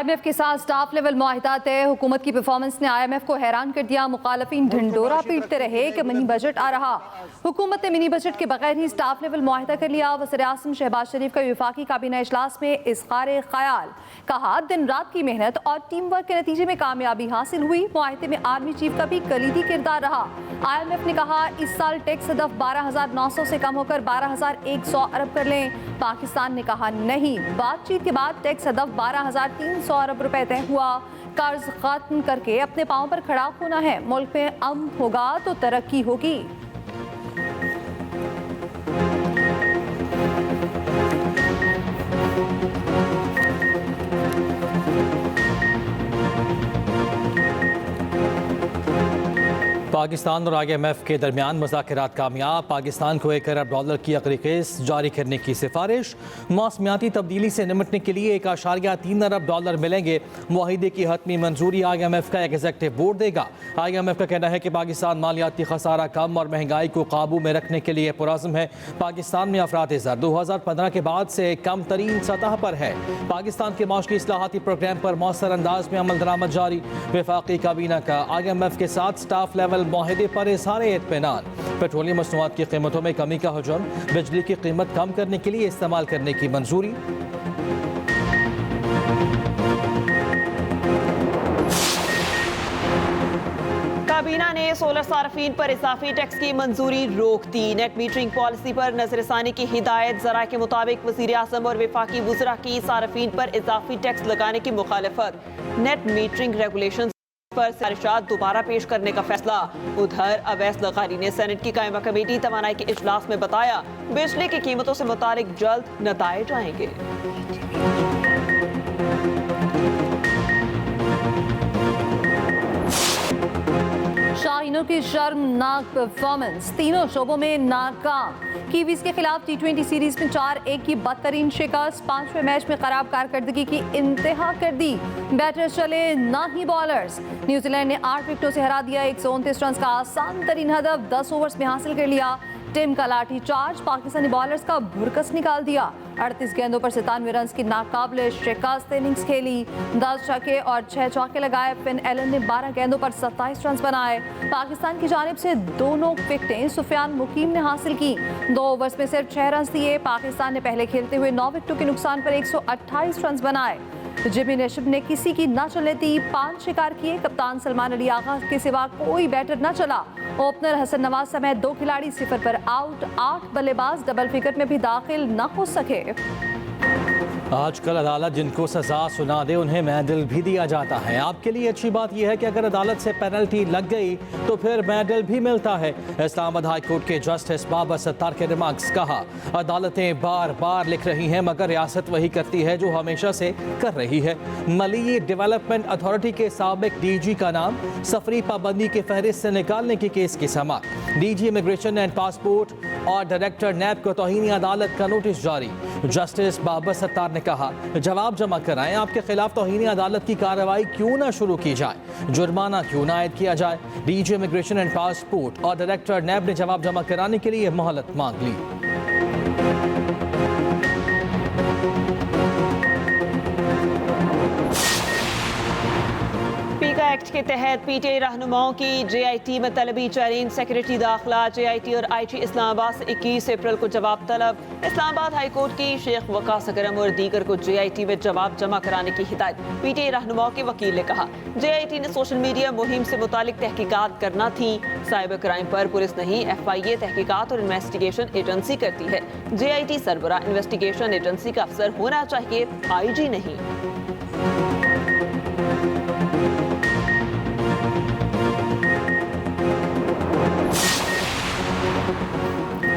IMF के साथ staff level मुआहिदा तय। हुकूमत की परफॉर्मेंस ने IMF को हैरान कर दिया। मुखालफिन ढिंडोरा पीटते रहे कि मिनी बजट आ रहा। हुकूमत ने मिनी बजट के बगैर ही स्टाफ लेवल मुआहिदा कर लिया। वज़ीर-ए-आज़म शहबाज शरीफ का वफाकी काबीना इजलास में इज़हार ख्याल, कहा दिन रात की मेहनत और टीम वर्क के नतीजे में कामयाबी हासिल हुई। मुआहिदे में आर्मी चीफ का भी कलीदी किरदार रहा। IMF ने कहा इस साल टैक्स हदफ 12,900 से कम होकर 12,100 अरब कर लें। पाकिस्तान ने कहा नहीं, बातचीत के बाद टैक्स हदफ 12,300 अरब रुपए तय हुआ। कर्ज खत्म करके अपने पांव पर खड़ा होना है। मुल्क में अमन होगा तो तरक्की होगी। पाकिस्तान और IMF के दरमियान मुज़ाकरात कामयाब। पाकिस्तान को $1 अरब की अक़दी किस्त जारी करने की सिफारिश। मौसमियाती तब्दीली से निपटने के लिए $1.3 अरब मिलेंगे। मुआहिदे की हतमी मंजूरी IMF का एग्जीक्यूटिव बोर्ड देगा। IMF का कहना है कि पाकिस्तान मालियाती खसारा कम और महंगाई को काबू में रखने के लिए पुरज़्म है। पाकिस्तान में अफराद ज़र 2015 के बाद से कम तरीन सतह पर है। पाकिस्तान के माशी इस्लाहाती प्रोग्राम पर मौसर अंदाज में अमल दरामद जारी। वफाकी काबीना का IMF के साथ स्टाफ लेवल मुआहिदे पर इज़हार इत्मीनान। पेट्रोलियम मसनूआत की कीमतों में कमी का हुजूम। बिजली की कीमत कम करने के लिए इस्तेमाल करने की मंजूरी। काबीना ने सोलर सार्फिन पर इजाफी टैक्स की मंजूरी रोक दी। नेट मीटरिंग पॉलिसी पर नजरसानी की हिदायत। ज़रा के मुताबिक वज़ीर-ए-आज़म और वफाकी वुज़रा की सार्फिन पर इजाफी टैक्स लगाने की मुखालफत। नेट मीटरिंग रेगुलेशन पर सिफारिशात दोबारा पेश करने का फैसला। उधर अवैस लग़ारी ने सेनेट की कायमा कमेटी तवानाई के इजलास में बताया बिजली की कीमतों से मुतालिक जल्द नताइज आएंगे। शाहीनों की शर्मनाक परफॉर्मेंस, तीनों शोबों में नाकाम। कीवीज के खिलाफ T20 सीरीज में 4-1 की बदतरीन शिकस्त। 5वें मैच में खराब कारकर्दगी की इंतहा कर दी। बैटर्स चले ना ही बॉलर्स। न्यूजीलैंड ने 8 विकेटों से हरा दिया। 129 रन का आसान तरीन हदफ 10 ओवर्स में हासिल कर लिया। टीम का लाठी चार्ज पाकिस्तानी बॉलर्स का भुरकस निकाल दिया। 38 गेंदों पर 97 रन की नाकाबिले शिकस्त इनिंग्स खेली। 10 छक्के और 6 चौके लगाए। फिन एलन ने 12 गेंदों पर 27 रन बनाए। पाकिस्तान की जानिब से दोनों विकेटें सुफियान मुकीम ने हासिल की। 2 ओवर्स में सिर्फ 6 रन दिए। पाकिस्तान ने पहले खेलते हुए 9 विकेटों के नुकसान पर 128 रन बनाए। जिमी नेशिब ने किसी की न चलने दी। 5 शिकार किए। कप्तान सलमान अली आगा के सिवा कोई बैटर न चला। ओपनर हसन नवाज समेत 2 खिलाड़ी 0 पर आउट। 8 बल्लेबाज डबल फिगर में भी दाखिल न हो सके। आजकल अदालत जिनको सजा सुना दे उन्हें मेडल भी दिया जाता है। आपके लिए अच्छी बात यह है कि अगर अदालत से पेनल्टी लग गई तो फिर मेडल भी मिलता है। इस्लामाबाद हाई कोर्ट के जस्टिस बाबर सत्तार के रिमार्क्स। कहा अदालतें बार बार लिख रही हैं मगर रियासत वही करती है जो हमेशा से कर रही है। मली डेवलपमेंट अथॉरिटी के साबिक DG का नाम सफरी पाबंदी की फहरिस्त से निकालने के केस की समाअत। DG इमिग्रेशन एंड पासपोर्ट और डायरेक्टर नैब को तौहीन अदालत का नोटिस जारी। जस्टिस बाबर सत्तार ने कहा जवाब जमा कराएं। आपके खिलाफ तौहीन अदालत की कार्रवाई क्यों ना शुरू की जाए, जुर्माना क्यों ना आयद किया जाए। DG इमिग्रेशन एंड पासपोर्ट और डायरेक्टर नैब ने जवाब जमा कराने के लिए मोहलत मांग ली। पीका एक्ट के तहत PTI रहनुमाओं की JIT में तलबी चैलेंज। सेक्रेटरी दाखिला JIT और IT इस्लामाबाद से 21 अप्रैल को जवाब तलब। इस्लामाबाद हाई कोर्ट की शेख वकास अकरम और दीगर को JIT में जवाब जमा कराने की हिदायत। PTI रहनुमाओं के वकील ने कहा JIT ने सोशल मीडिया मुहिम से मुतालिक तहकीकात करना थी। साइबर क्राइम पर पुलिस नहीं FIA तहकीकात और इन्वेस्टिगेशन एजेंसी करती है। JIT सरबरा इन्वेस्टिगेशन एजेंसी का अफसर होना चाहिए, IG नहीं।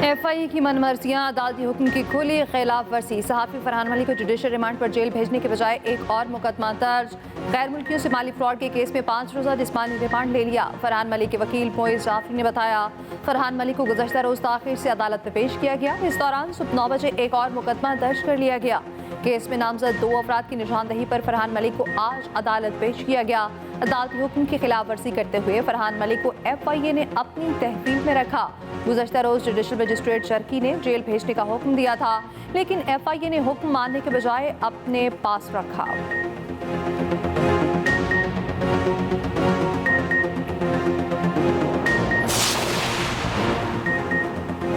FIA की मनमर्जियां, अदालती हुक्म की खुली खिलाफ वर्जी। सहाफ़ी फरहान मलिक को जुडिशल रिमांड पर जेल भेजने के बजाय एक और मुकदमा दर्ज। गैर मुल्कियों से माली फ्रॉड के केस में 5 रोज़ा जिस्मानी रिमांड ले लिया। फरहान मलिक के वकील मोइज़ जाफरी ने बताया फरहान मलिक को गुज़श्ता रोज़ ताख़ीर से अदालत में पेश किया गया। इस दौरान सुबह 9 बजे एक और मुकदमा दर्ज कर लिया गया। केस में नामजद 2 अफराद की निशानदही पर फरहान मलिक को आज अदालत पेश किया गया। अदालती हुक्म की खिलाफ वर्जी करते हुए फरहान मलिक को FIA ने अपनी तहवील में रखा। गुज़श्ता रोज़ जुडिशल मजिस्ट्रेट शर्की ने जेल भेजने का हुक्म दिया था, लेकिन FIA ने हुक्म मानने के बजाय अपने पास रखा।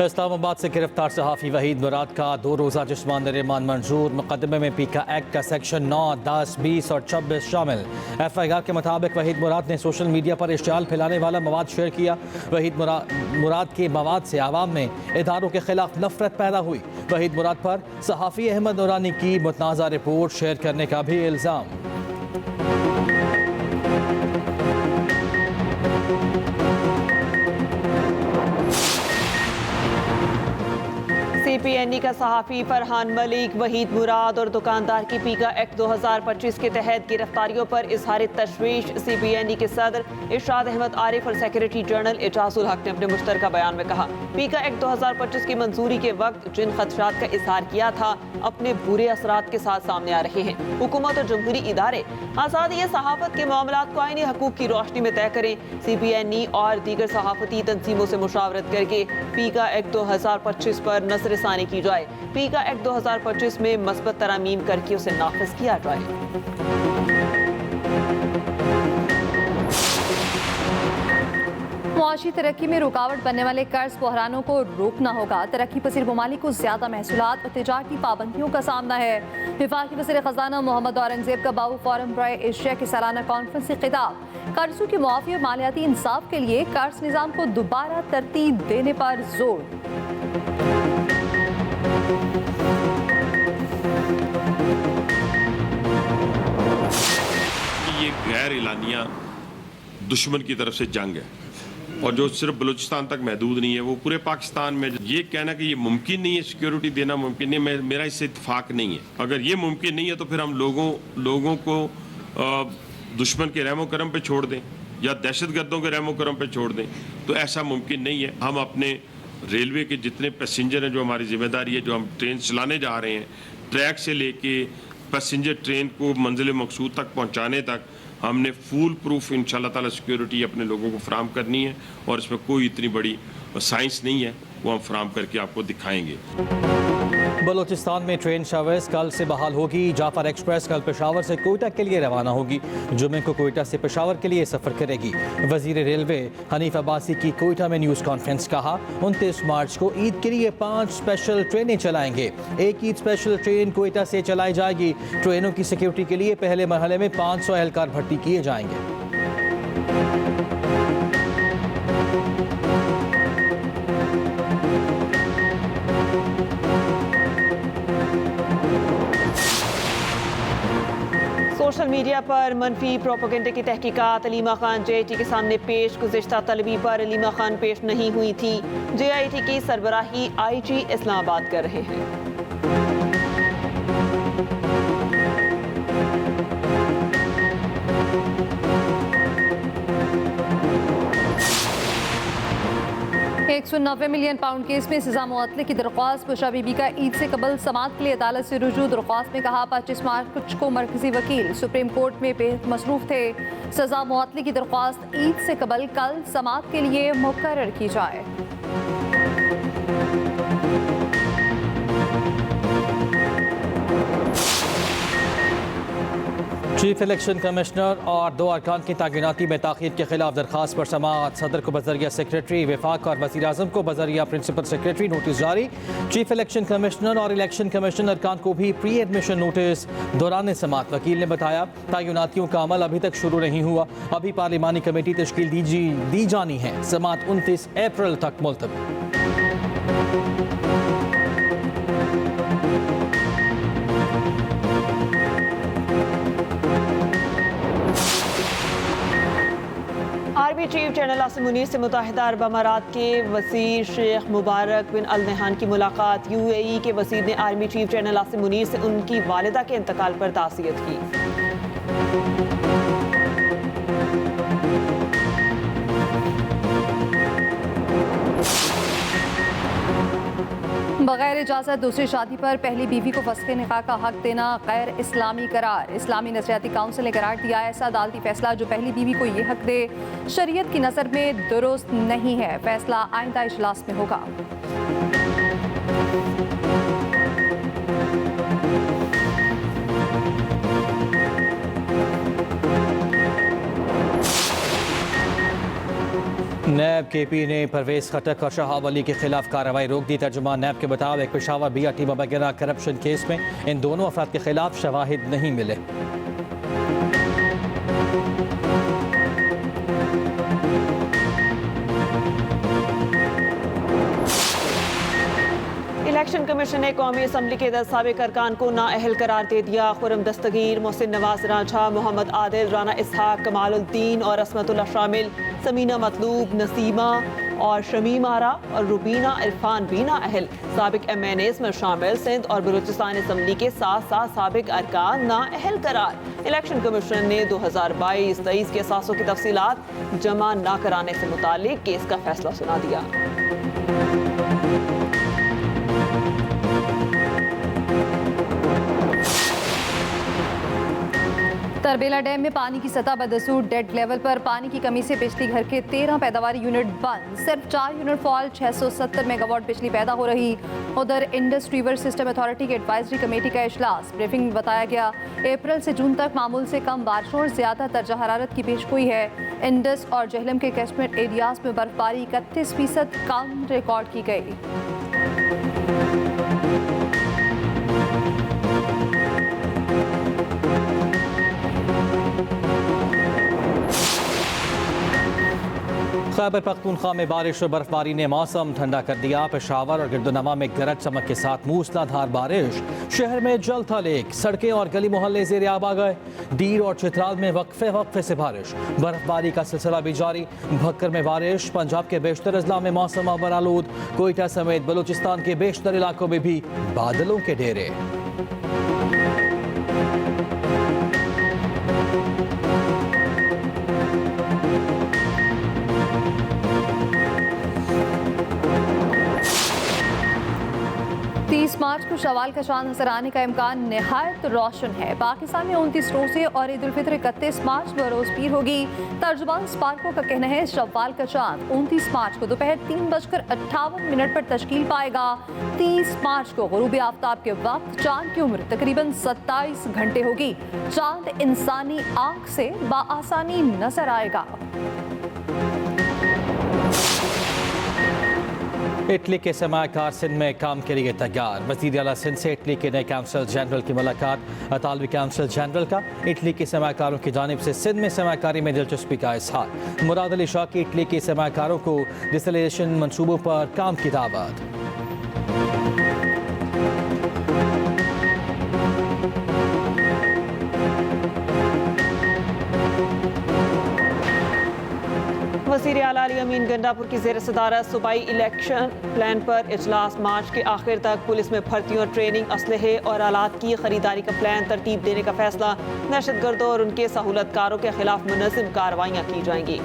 इस्लामाबाद से गिरफ्तार सहाफ़ी वहीद मुराद का 2 रोज़ा जिस्मानी रिमांड मंजूर। मुकदमे में पीका एक्ट का सेक्शन 9, 10, 20 और 26 शामिल। FIR के मुताबिक वहीद मुराद ने सोशल मीडिया पर इश्तियाल फैलाने वाला मवाद शेयर किया। वहीद मुराद के मवाद से आवाम में इदारों के खिलाफ नफरत पैदा हुई। वहीद मुराद पर सहाफ़ी अहमद नूरानी की मुतनाज़ा रिपोर्ट शेयर करने का भी इल्ज़ाम। CPNE का सहाफ़ी फरहान मलिक, वहीद मुराद और दुकानदार की पीका एक्ट 2025 के तहत गिरफ्तारियों पर इजहार तशवीश। CPNE के सदर इरशाद अहमद आरिफ और सेक्रेटरी जनरल एजाजुल हक ने अपने मुश्तरका बयान में कहा, पीका एक्ट 2025 की मंजूरी के वक्त जिन खदशात का इजहार किया था अपने बुरे असरात के साथ सामने आ रहे हैं। हुकूमत और जमहूरी इदारे आज़ादी सहाफत के मामलात को आईनी हकूक की रोशनी में तय करें। CPNE और दीगर सहाफती तंजीमों से मुशावरत करके पीका एक्ट 2025 पर नजर सानी की जाए। पीका एक्ट 2025 में मस्बत तरामीम करके उसे नाफिज किया जाए। मुआशी तरक्की में रुकावट बनने वाले कर्ज बहरानों को रोकना होगा। तरक्की पसीर ममालिक को ज्यादा महसूलात और तिजारती पाबंदियों का सामना है। वफाकी वज़ीर ख़ज़ाना मोहम्मद औरंगज़ेब का बाबू फोरम बराए एशिया की सालाना कॉन्फ्रेंस से खिताब। कर्जों की मुआफ़ी और मालियाती इंसाफ के लिए कर्ज निज़ाम को दोबारा तरतीब देने पर जोर। ये गैर एलानिया दुश्मन की तरफ से जंग है और जो सिर्फ बलूचिस्तान तक महदूद नहीं है, वो पूरे पाकिस्तान में। ये कहना कि ये मुमकिन नहीं है, सिक्योरिटी देना मुमकिन नहीं है, मेरा इससे इत्तेफाक नहीं है। अगर ये मुमकिन नहीं है तो फिर हम लोगों को दुश्मन के रहमो करम पे छोड़ दें या दहशतगर्दों के रहमो करम पे छोड़ दें, तो ऐसा मुमकिन नहीं है। हम अपने रेलवे के जितने पैसेंजर हैं, जो हमारी जिम्मेदारी है, जो हम ट्रेन चलाने जा रहे हैं, ट्रैक से लेके पैसेंजर ट्रेन को मंजिल मकसूद तक पहुंचाने तक हमने फुल प्रूफ इंशाल्लाह ताला सिक्योरिटी अपने लोगों को फराम करनी है और इसमें कोई इतनी बड़ी साइंस नहीं है, वो हम फराम करके आपको दिखाएंगे। बलूचिस्तान में ट्रेन सर्विस कल से बहाल होगी। जाफर एक्सप्रेस कल पेशावर से कोयटा के लिए रवाना होगी। जुमे को कोयटा से पेशावर के लिए सफ़र करेगी। वजीर रेलवे हनीफ अब्बासी की कोयटा में न्यूज़ कॉन्फ्रेंस। कहा 29 मार्च को ईद के लिए 5 स्पेशल ट्रेनें चलाएंगे। एक ईद स्पेशल ट्रेन कोयटा से चलाई जाएगी। ट्रेनों की सिक्योरिटी के लिए पहले मरहले में 500 एहलकार भर्ती किए जाएंगे। सोशल मीडिया पर मनफी प्रोपेगेंडा की तहकीकात। अलीमा खान JIT के सामने पेश। गुज़िश्ता तलबी पर अलीमा खान पेश नहीं हुई थी। JIT की सरबराही IG इस्लामाबाद कर रहे हैं। £190 मिलियन केस में सजा मुअत्तली की दरख्वास्त। बुशरा बीबी का ईद से कबल समाअत के लिए अदालत से रुजू। दरख्वास्त में कहा 25 मार्च को मरकजी वकील सुप्रीम कोर्ट में मसरूफ थे। सजा मुअत्तली की दरख्वास्त ईद से कबल कल समाअत के लिए मुकर्रर की जाए। चीफ इलेक्शन कमिश्नर और 2 अरकान की तैनाती में ताख़ीर के खिलाफ दरखास्त पर समाअत। सदर को बजरिया सेक्रेटरी वफाक और वज़ीर आज़म को बजरिया प्रिंसिपल सेक्रेटरी नोटिस जारी। चीफ इलेक्शन कमिश्नर और इलेक्शन कमीशन अरकान को भी प्री एडमिशन नोटिस। दौरान समाअत वकील ने बताया तैनातियों का अमल अभी तक शुरू नहीं हुआ। अभी पार्लिमानी कमेटी तश्कील दी जानी है। समाअत 29 अप्रैल तक मुलतवी। Army chief general Asim Munir से मुत्तहिदा अरब अमारात के वज़ीर शेख मुबारक बिन अल नहान की मुलाकात। UAE के वज़ीर ने army chief general Asim Munir से उनकी वालिदा के इंतकाल पर ताज़ियत की। बगैर इजाज़त दूसरी शादी पर पहली बीवी को फस्ख़ निकाह का हक देना गैर इस्लामी करार। इस्लामी नज़रियाती काउंसिल ने करार दिया ऐसा अदालती फैसला जो पहली बीवी को ये हक दे शरीयत की नज़र में दुरुस्त नहीं है। फैसला आइंदा इजलास में होगा। नैब KP ने परवेज खटक और शहाब अली के खिलाफ कार्रवाई रोक दी। तर्जुमान नैब के मुताबिक पेशावर BRT वगैरह करप्शन केस में इन दोनों अफराद के खिलाफ शवाहिद नहीं मिले। इलेक्शन कमीशन ने कौमी असम्बली के 10 साबिक अरकान को नाअहल करार दे दिया। खुर्रम दस्तगीर, मोहसिन नवाज रांझा, मोहम्मद आदिल, राना इसहाक, कमालुद्दीन और असमतुल्लाह शामिल, समीना मतलूब, नसीमा और शमीम आरा और रुबीना इरफान भी नाअहल। साबिक MNAs में शामिल सिंध और बलूचिस्तान असम्बली के 7 साबिक अरकान नाअहल करार। इलेक्शन कमीशन ने 2022-23 के असासों की तफसीलात जमा न कराने से मुतालिक केस का फैसला सुना दिया। तरबेला डैम में पानी की सतह बदसूर डेड लेवल पर। पानी की कमी से बिजली घर के 13 पैदावारी यूनिट बंद। सिर्फ 4 यूनिट फॉल, 670 मेगावाट बिजली पैदा हो रही। उधर इंडस रिवर सिस्टम अथॉरिटी की एडवाइजरी कमेटी का इजलास। ब्रीफिंग में बताया गया अप्रैल से जून तक मामूल से कम बारिशों और ज्यादा दर्जा हरारत की पेशगोई है। इंडस और जहलम के कैचमेंट एरियाज में बर्फबारी 31% कम रिकॉर्ड की गई। खैबर पख्तूनख्वा में बारिश और बर्फबारी ने मौसम ठंडा कर दिया। पेशावर और गिरदोनवा में गरज चमक के साथ मूसलाधार बारिश। शहर में जल था लेक, सड़कें और गली मोहल्ले ज़ेरे आब आ गए। डीर और चित्राल में वक्फे से बारिश। बर्फबारी का सिलसिला भी जारी। भक्कर में बारिश। पंजाब के बेशतर अजला में मौसम अबर आलूद। कोयटा समेत बलूचिस्तान के बेशतर इलाकों में भी बादलों के डेरे। मार्च को शवाल का चांद नजर आने का इम्कान निहायत रोशन है। पाकिस्तान में 29 रोजे और ईद उल फित्र 31 मार्च बरोज पीर होगी। तर्जुमान स्पार्को का कहना है शवाल का चांद 29 मार्च को दोपहर 3:58 पर तश्कील पाएगा। 30 मार्च को गुरूब आफ्ताब के वक्त चांद की उम्र तकरीबन 27 घंटे होगी। चांद इंसानी आंख से बाआसानी नजर आएगा। इटली के सरमाकार सिंध में काम के लिए तैयार। वज़ीर आला सिंध से इटली के नए काउंसिल जनरल की मुलाकात। अतालवी काउंसिल जनरल का इटली के सरमाकारों की जानिब से सिंध में सरमाकारी में दिलचस्पी का इज़हार। मुराद अली शाह की इटली के सरमाकारों को डिसलेशन मनसूबों पर काम की दावत। वज़ीर आला अली अमीन गंडापुर की ज़ेर सदारत सूबाई इलेक्शन प्लान पर इजलास। मार्च के आखिर तक पुलिस में भर्तियों, ट्रेनिंग, असलहे और आलात की खरीदारी का प्लान तरतीब देने का फैसला। दहशतगर्दों और उनके सहूलतकारों के खिलाफ मुनज़्ज़म कार्रवाइयाँ की जाएंगी।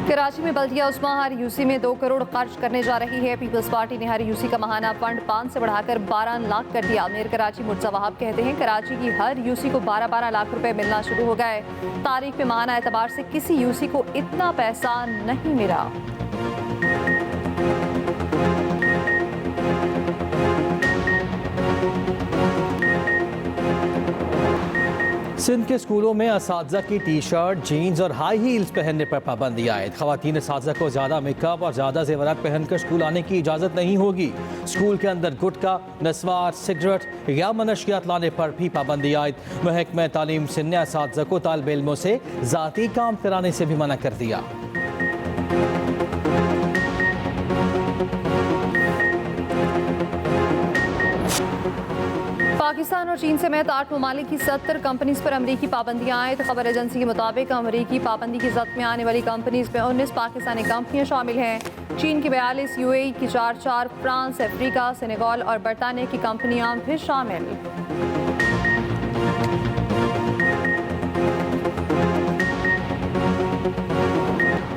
कराची में बल्दिया उस्मा हर यूसी में 2 करोड़ खर्च करने जा रही है। पीपल्स पार्टी ने हर यूसी का माहाना फंड 5 से बढ़ाकर 12 लाख कर दिया। मेयर कराची मुर्तज़ा वहाब कहते हैं कराची की हर यूसी को 12-12 लाख रुपए मिलना शुरू हो गए। तारीख पे माहाना एतबार से किसी यूसी को इतना पैसा नहीं मिला। सिंध के स्कूलों में असातिज़ा की टी-शर्ट, जीन्स और हाई हील्स पहनने पर पाबंदी आयद। ख़वातीन असातिज़ा को ज़्यादा मेकअप और ज़्यादा जेवरात पहनकर स्कूल आने की इजाज़त नहीं होगी। स्कूल के अंदर गुटखा, नस्वार, सिगरेट या मनशियात लाने पर भी पाबंदी आयद। महकमा तालीम सिंध ने असातिज़ा को तालिब इल्मों से ज़ाती काम कराने से भी मना कर दिया। पाकिस्तान और चीन समेत 8 ममालिक की 70 कंपनीज पर अमरीकी पाबंदियां आयद। खबर एजेंसी के मुताबिक अमरीकी पाबंदी की जद में आने वाली कंपनीज में 19 पाकिस्तानी कंपनियां शामिल हैं। चीन की 42, UAE की 4, फ्रांस, अफ्रीका, सेनेगल और बरतानिया की कंपनियां भी शामिल।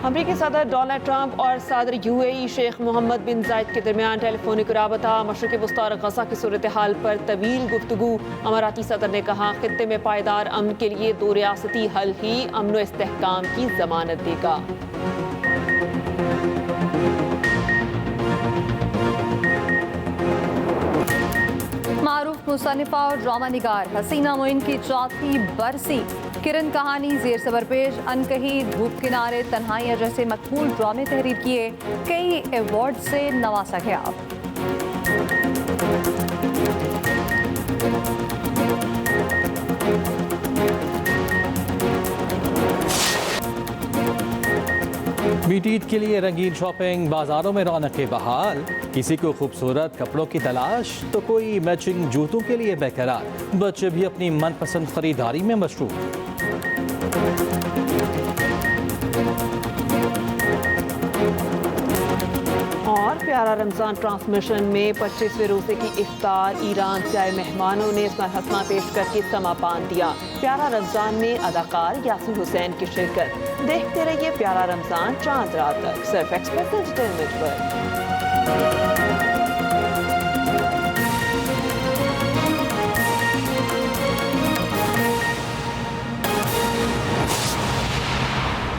अमरीकी सदर डोनाल्ड ट्रंप और सदर UAE शेख मोहम्मद बिन जायद के दरमियान टेलीफोनिक राबता। मशरक़ी वस्ता और गज़ा की सूरत हाल पर तवील गुफ्तगू। अमाराती सदर ने कहा खित्ते में पायदार अमन के लिए 2 रियासती हल ही अमन व इस्तेहकाम की जमानत देगा। मारूफ मुसन्निफा और ड्रामा निगार हसीना मोइन की चौथी बरसी। किरण कहानी, जेर सबर पेश, अनकही, धूप किनारे, तन्हाइयाँ जैसे मकबूल ड्रामे तहरीर किए, कई अवार्ड से नवाजा गया। मीट ईद के लिए रंगीन शॉपिंग, बाजारों में रौनक बहाल। किसी को खूबसूरत कपड़ों की तलाश तो कोई मैचिंग जूतों के लिए बेकरार। बच्चे भी अपनी मनपसंद खरीदारी में मशरूफ। और प्यारा रमज़ान ट्रांसमिशन में 25वें रोजे की इफ्तार, ईरान से आए मेहमानों ने इसमें हसना पेश करके समा बांध दिया। प्यारा रमज़ान में अदाकार यासिर हुसैन की शिरकत। देखते रहिए प्यारा रमज़ान चांद रात तक, सिर्फ एक्सप्रेस एंटरटेनमेंट पर।